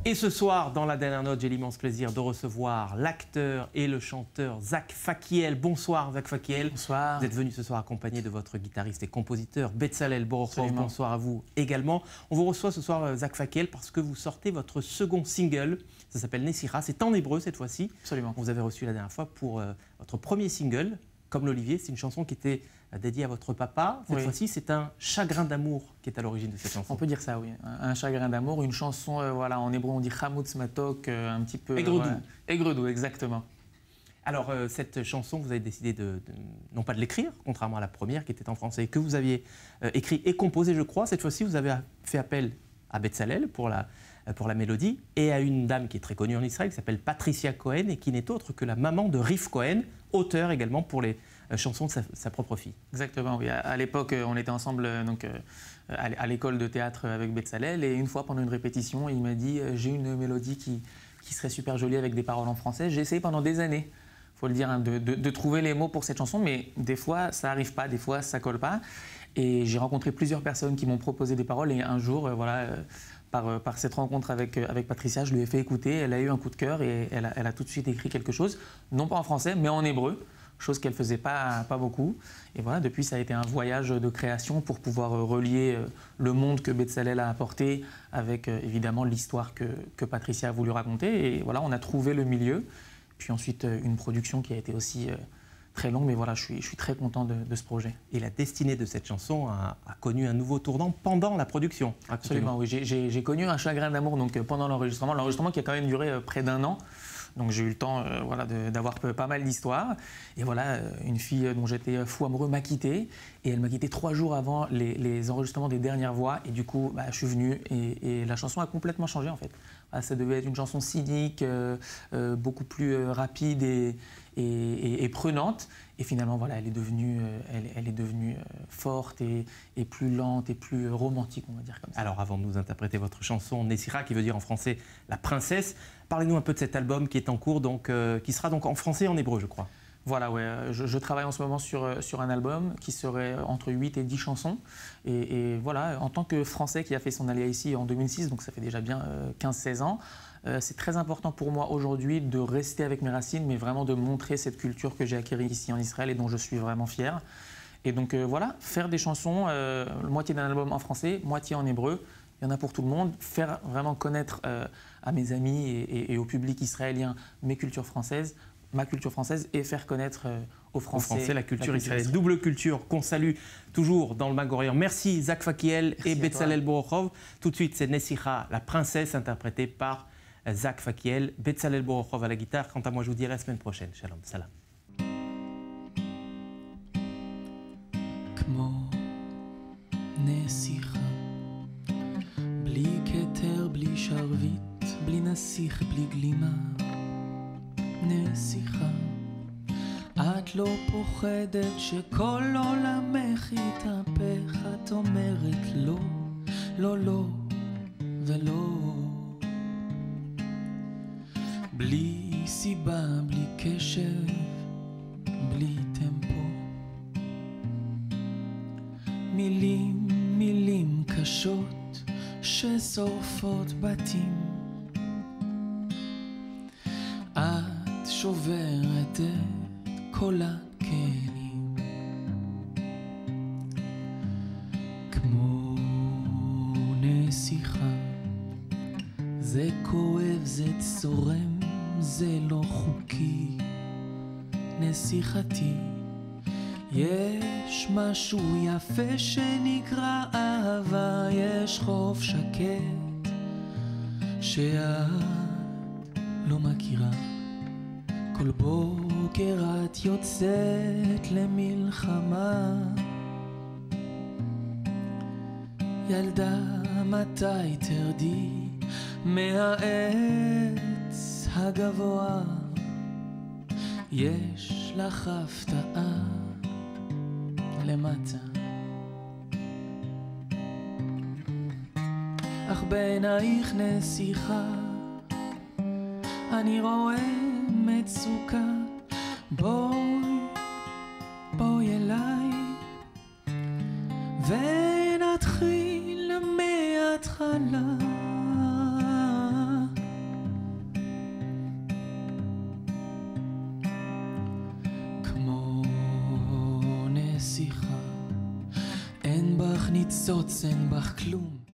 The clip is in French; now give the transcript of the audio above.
Et ce soir, dans la dernière note, j'ai l'immense plaisir de recevoir l'acteur et le chanteur Zach Fakiel. Bonsoir Zach Fakiel. Bonsoir. Vous êtes venu ce soir accompagné de votre guitariste et compositeur Betzalel Borochov. Bonsoir à vous également. On vous reçoit ce soir Zach Fakiel parce que vous sortez votre second single. Ça s'appelle Nessira. C'est en hébreu cette fois-ci. Absolument. Vous avez reçu la dernière fois pour votre premier single, Comme l'Olivier. C'est une chanson qui était dédiée à votre papa. Cette fois-ci, c'est un chagrin d'amour qui est à l'origine de cette chanson. On peut dire ça, oui. Un chagrin d'amour, une chanson, voilà, en hébreu on dit Chamutz Matok, un petit peu... Aigre-doux. Aigre-doux, exactement. Alors, cette chanson, vous avez décidé non pas de l'écrire, contrairement à la première qui était en français, que vous aviez écrit et composé, je crois. Cette fois-ci, vous avez fait appel à Betzalel pour la mélodie et à une dame qui est très connue en Israël, qui s'appelle Patricia Cohen et qui n'est autre que la maman de Riff Cohen, auteur également pour les chansons de sa propre fille. Exactement, oui. À l'époque, on était ensemble à l'école de théâtre avec Betzalel et une fois, pendant une répétition, il m'a dit « j'ai une mélodie qui serait super jolie avec des paroles en français ». J'ai essayé pendant des années, il faut le dire, hein, de trouver les mots pour cette chanson, mais des fois, ça n'arrive pas, des fois, ça ne colle pas. Et j'ai rencontré plusieurs personnes qui m'ont proposé des paroles et un jour, par cette rencontre avec Patricia, je lui ai fait écouter, elle a eu un coup de cœur et elle a tout de suite écrit quelque chose, non pas en français, mais en hébreu, chose qu'elle ne faisait pas beaucoup. Et voilà, depuis, ça a été un voyage de création pour pouvoir relier le monde que Betzalel a apporté avec évidemment l'histoire que Patricia a voulu raconter. Et voilà, on a trouvé le milieu. Puis ensuite, une production qui a été aussi très longue, mais voilà, je suis très content de ce projet. Et la destinée de cette chanson a connu un nouveau tournant pendant la production. Absolument, oui. J'ai connu un chagrin d'amour pendant l'enregistrement qui a quand même duré près d'un an. Donc j'ai eu le temps d'avoir pas mal d'histoires. Et voilà, une fille dont j'étais fou amoureux m'a quitté. Et elle m'a quitté 3 jours avant les enregistrements des dernières voix. Et du coup, je suis venu et la chanson a complètement changé en fait. Ça devait être une chanson cynique, beaucoup plus rapide et prenante. Et finalement, voilà, elle est devenue forte et plus lente et plus romantique, on va dire comme ça. Alors, avant de nous interpréter votre chanson Nessira, qui veut dire en français la princesse, parlez-nous un peu de cet album qui est en cours, qui sera donc en français et en hébreu, je crois. Voilà, ouais. Je travaille en ce moment sur un album qui serait entre 8 et 10 chansons. Et voilà, en tant que Français qui a fait son alia ici en 2006, donc ça fait déjà bien 15-16 ans, c'est très important pour moi aujourd'hui de rester avec mes racines, mais vraiment de montrer cette culture que j'ai acquérie ici en Israël et dont je suis vraiment fier. Et donc voilà, faire des chansons, moitié d'un album en français, moitié en hébreu, il y en a pour tout le monde. Faire vraiment connaître à mes amis et au public israélien ma culture française et faire connaître aux Français la culture israélienne. Double culture qu'on salue toujours dans le Mag-Orient. Merci Zach Fakiel et Betzalel Borochov. Tout de suite, c'est Nessira, la princesse, interprétée par Zach Fakiel, Betzalel Borochov à la guitare. Quant à moi, je vous dis à la semaine prochaine. Shalom, salam. בלי כתר, בלי שרביט, בלי נסיך, בלי גלימה. נסיכה, את לא פוחדת שכל עולמך יתהפך, את אומרת לא, לא, לא ולא. בלי סיבה, בלי קשב, בלי טמפו. מילים, מילים קשות ששורפות בתים. את שוברת את כל הכלים. כמו נסיכה, זה כואב, זה צורם, זה לא חוקי. נסיכתי, יש משהו יפה שנקרא אהבה, יש חוף שקט שאת לא מכירה. כל בוקר את יוצאת למלחמה. ילדה, מתי תרדי מהעץ הגבוה? יש לך הפתעה למטה. אך בעינייך נסיכה אני רואה מצוקה. בואי אליי ונתחיל מההתחלה. כמו נסיכה, אין בך ניצוץ, אין בך כלום.